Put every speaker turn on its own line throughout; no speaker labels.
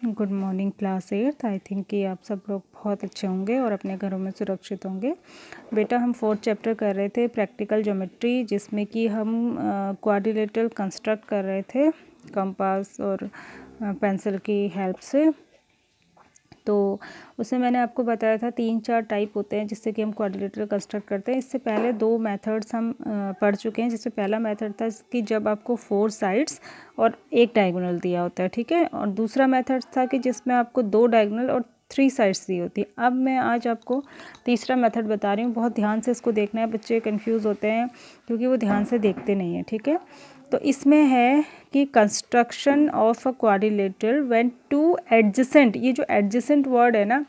Good morning class 8। I think कि आप सब लोग बहुत अच्छे होंगे और अपने घरों में सुरक्षित होंगे। बेटा हम 4th चैप्टर कर रहे थे प्रैक्टिकल ज्योमेट्री, जिसमें कि हम क्वाड्रिलेटरल कंस्ट्रक्ट कर रहे थे कंपास और पेंसिल की हेल्प से। तो उसमें मैंने आपको बताया था 3-4 टाइप होते हैं जिससे कि हम क्वाड्रिलेटरल कंस्ट्रक्ट करते हैं। इससे पहले 2 मेथड्स हम पढ़ चुके हैं, जिसमें पहला मेथड था कि जब आपको 4 साइड्स और 1 डायगोनल दिया होता है, ठीक है, और दूसरा मेथड था कि जिसमें आपको 2 डायगोनल और 3 साइड्स दी होती है। अब मैं आज आपको तीसरा मेथड बता रही हूँ, बहुत ध्यान से इसको देखना है, बच्चे कन्फ्यूज़ होते हैं क्योंकि वो ध्यान से देखते नहीं हैं, ठीक है। तो इसमें है कि construction of a quadrilateral when two adjacent, ये जो एडजेसेंट वर्ड है ना,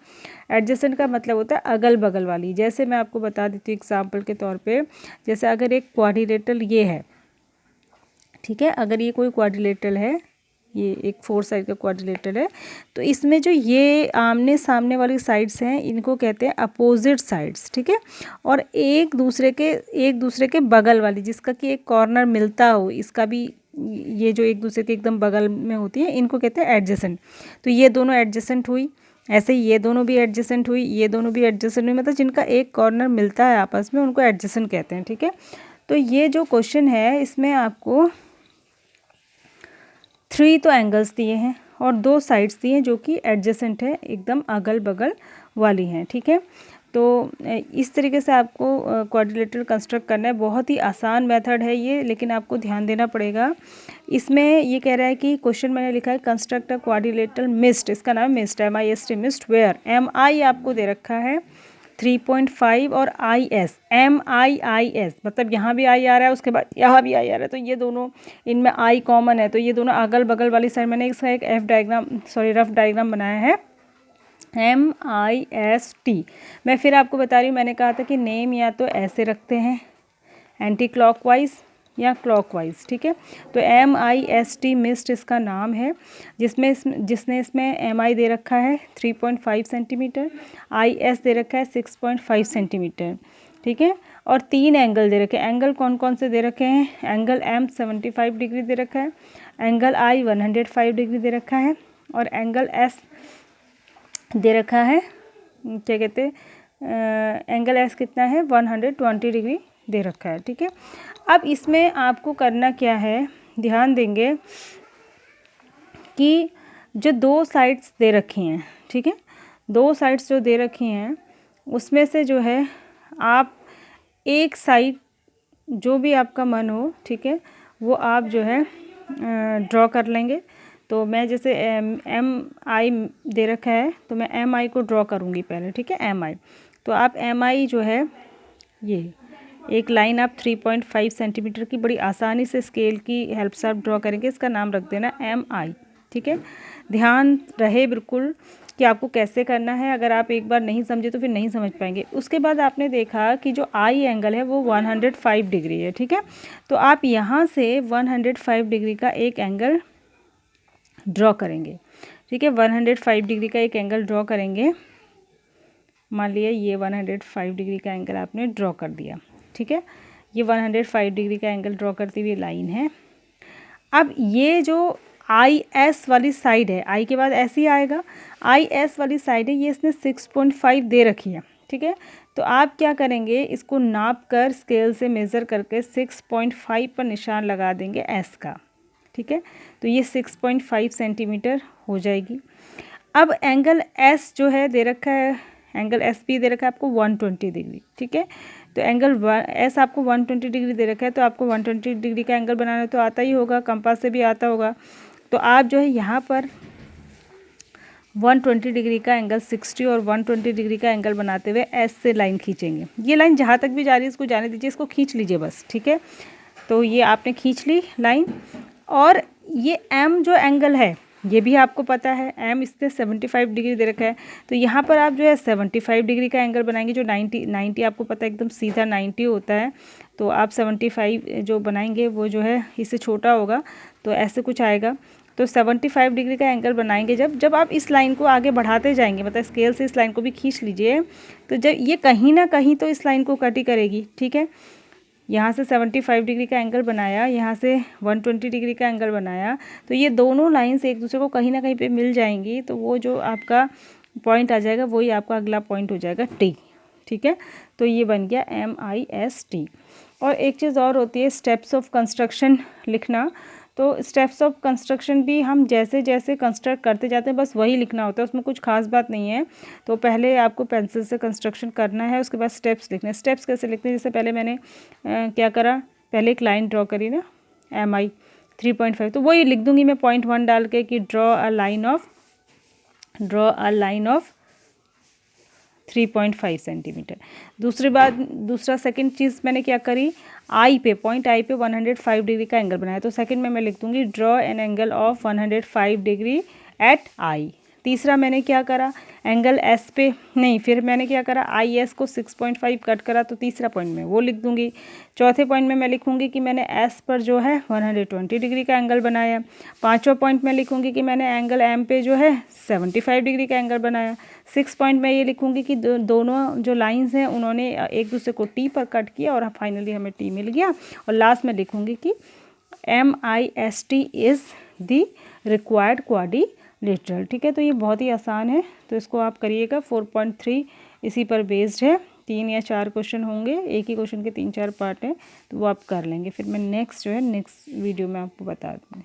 एडजेसेंट का मतलब होता है अगल बगल वाली। जैसे मैं आपको बता देती हूँ एग्जांपल के तौर पे, जैसे अगर एक क्वाड्रिलेटरल ये है, ठीक है, अगर ये कोई क्वाड्रिलेटरल है, ये एक 4 साइड का क्वाड्रिलेटरल है, तो इसमें जो ये आमने सामने वाली साइड्स हैं इनको कहते हैं अपोजिट साइड्स, ठीक है। और एक दूसरे के बगल वाली, जिसका कि एक कॉर्नर मिलता हो, इसका भी, ये जो एक दूसरे के एकदम बगल में होती है, इनको कहते हैं एडजेसेंट। तो ये दोनों एडजेसेंट हुई, ऐसे ही ये दोनों भी एडजेसेंट हुई, ये दोनों भी एडजेसेंट हुई, मतलब जिनका एक कॉर्नर मिलता है आपस में उनको एडजेसेंट कहते हैं, ठीक है। तो ये जो क्वेश्चन है इसमें आपको 3 तो एंगल्स दिए हैं और 2 साइड्स दिए हैं जो कि एडजेसेंट है, एकदम अगल बगल वाली हैं, ठीक है। तो इस तरीके से आपको क्वाड्रिलेटरल कंस्ट्रक्ट करना है। बहुत ही आसान मेथड है ये, लेकिन आपको ध्यान देना पड़ेगा। इसमें ये कह रहा है कि क्वेश्चन मैंने लिखा है कंस्ट्रक्ट अ क्वाड्रिलेटरल मिस्ट, इसका नाम mist, MIST mist, where MI आपको दे रखा है 3.5 और IS, MIIS, मतलब यहाँ भी आई आ रहा है, उसके बाद यहाँ भी आई आ रहा है, तो ये दोनों, इनमें आई कॉमन है, तो ये दोनों अगल बगल वाली साइड। मैंने इसका एक रफ डायग्राम बनाया है, MIST। मैं फिर आपको बता रही हूँ, मैंने कहा था कि नेम या तो ऐसे रखते हैं एंटी क्लॉकवाइज या क्लॉकवाइज, ठीक है। तो MIST मिस्ट इसका नाम है, जिसने इसमें MI दे रखा है 3.5 सेंटीमीटर, IS दे रखा है 6.5 सेंटीमीटर, ठीक है। और 3 एंगल दे रखे हैं। एंगल कौन कौन से दे रखे हैं? एंगल M 75 डिग्री दे रखा है, एंगल I 105 डिग्री दे रखा है, और एंगल S दे रखा है, क्या कहते हैं, एंगल S कितना है, 120 डिग्री दे रखा है, ठीक है। अब इसमें आपको करना क्या है, ध्यान देंगे कि जो 2 साइड्स दे रखी हैं, ठीक है, 2 साइड्स जो दे रखी हैं उसमें से जो है आप एक साइड जो भी आपका मन हो, ठीक है, वो आप जो है ड्रॉ कर लेंगे। तो मैं जैसे MI दे रखा है तो मैं MI को ड्रॉ करूँगी पहले, ठीक है, MI। तो आप MI जो है, ये एक लाइन आप 3.5 सेंटीमीटर की बड़ी आसानी से स्केल की हेल्प से आप ड्रॉ करेंगे, इसका नाम रख देना MI, ठीक है। ध्यान रहे बिल्कुल कि आपको कैसे करना है, अगर आप एक बार नहीं समझे तो फिर नहीं समझ पाएंगे। उसके बाद आपने देखा कि जो I एंगल है वो 105 डिग्री है, ठीक है। तो आप यहाँ से 105 डिग्री का एक एंगल ड्रॉ करेंगे, ठीक है, 105 डिग्री का एक एंगल ड्रॉ करेंगे। मान लिया ये 105 डिग्री का एंगल आपने ड्रॉ कर दिया, ठीक है, ये 105 डिग्री का एंगल ड्रॉ करती हुई लाइन है। अब ये जो IS वाली साइड है, I के बाद ऐसे ही आएगा, IS वाली साइड है, ये इसने 6.5 दे रखी है, ठीक है। तो आप क्या करेंगे, इसको नाप कर स्केल से मेज़र करके 6.5 पर निशान लगा देंगे S का, ठीक है। तो ये 6.5 सेंटीमीटर हो जाएगी। अब एंगल S जो है दे रखा है, एंगल S भी दे रखा है आपको 120 डिग्री, ठीक है। तो एंगल S आपको 120 डिग्री दे रखा है, तो आपको 120 डिग्री का एंगल बनाना तो आता ही होगा, कंपास से भी आता होगा। तो आप जो है यहाँ पर 120 डिग्री का एंगल 60 और 120 डिग्री का एंगल बनाते हुए S से लाइन खींचेंगे। ये लाइन जहाँ तक भी जा रही है इसको जाने दीजिए, इसको खींच लीजिए बस, ठीक है। तो ये आपने खींच ली लाइन, और ये M जो एंगल है ये भी आपको पता है, M इससे 75 डिग्री दे रखा है, तो यहाँ पर आप जो है 75 डिग्री का एंगल बनाएंगे। जो 90 आपको पता है एकदम सीधा 90 होता है, तो आप 75 जो बनाएंगे वो जो है इससे छोटा होगा, तो ऐसे कुछ आएगा। तो 75 डिग्री का एंगल बनाएंगे जब आप इस लाइन को आगे बढ़ाते जाएंगे, मतलब स्केल से इस लाइन को भी खींच लीजिए, तो जब ये कहीं ना कहीं तो इस लाइन को कट ही करेगी, ठीक है। यहाँ से 75 डिग्री का एंगल बनाया, यहाँ से 120 डिग्री का एंगल बनाया, तो ये दोनों लाइंस एक दूसरे को कहीं ना कहीं पे मिल जाएंगी, तो वो जो आपका पॉइंट आ जाएगा वही आपका अगला पॉइंट हो जाएगा टी। ठीक है, तो ये बन गया MIST। और एक चीज़ और होती है स्टेप्स ऑफ कंस्ट्रक्शन लिखना। तो स्टेप्स ऑफ कंस्ट्रक्शन भी हम जैसे जैसे कंस्ट्रक्ट करते जाते हैं बस वही लिखना होता है, उसमें कुछ खास बात नहीं है। तो पहले आपको पेंसिल से कंस्ट्रक्शन करना है, उसके बाद स्टेप्स लिखने हैं। स्टेप्स कैसे लिखते हैं, जैसे पहले मैंने क्या करा, पहले एक लाइन ड्रॉ करी ना MI 3.5, तो वही लिख दूंगी मैं पॉइंट 1 डाल के कि draw a line of 3.5 centimetre. दूसरा सेकंड चीज़ मैंने क्या करी, पॉइंट आई पे 105 डिग्री का एंगल बनाया, तो सेकंड में मैं लिख दूंगी draw an angle of 105 degree at I. तीसरा मैंने क्या करा, एंगल एस पे नहीं, फिर मैंने क्या करा, IS को 6.5 कट करा, तो तीसरा पॉइंट में वो लिख दूंगी। चौथे पॉइंट में मैं लिखूंगी कि मैंने एस पर जो है 120 डिग्री का एंगल बनाया। पांचवा पॉइंट में लिखूंगी कि मैंने एंगल एम पे जो है 75 डिग्री का एंगल बनाया। 6 पॉइंट में ये लिखूंगी कि दोनों जो लाइंस हैं उन्होंने एक दूसरे को टी पर कट किया और फाइनली हमें टी मिल गया। और लास्ट में लिखूंगी कि MIST is the required quadrilateral. ठीक है, तो ये बहुत ही आसान है, तो इसको आप करिएगा। 4.3 इसी पर बेस्ड है, 3 या 4 क्वेश्चन होंगे, एक ही क्वेश्चन के 3-4 पार्ट हैं, तो वो आप कर लेंगे। फिर मैं नेक्स्ट वीडियो में आपको बता दूँगी।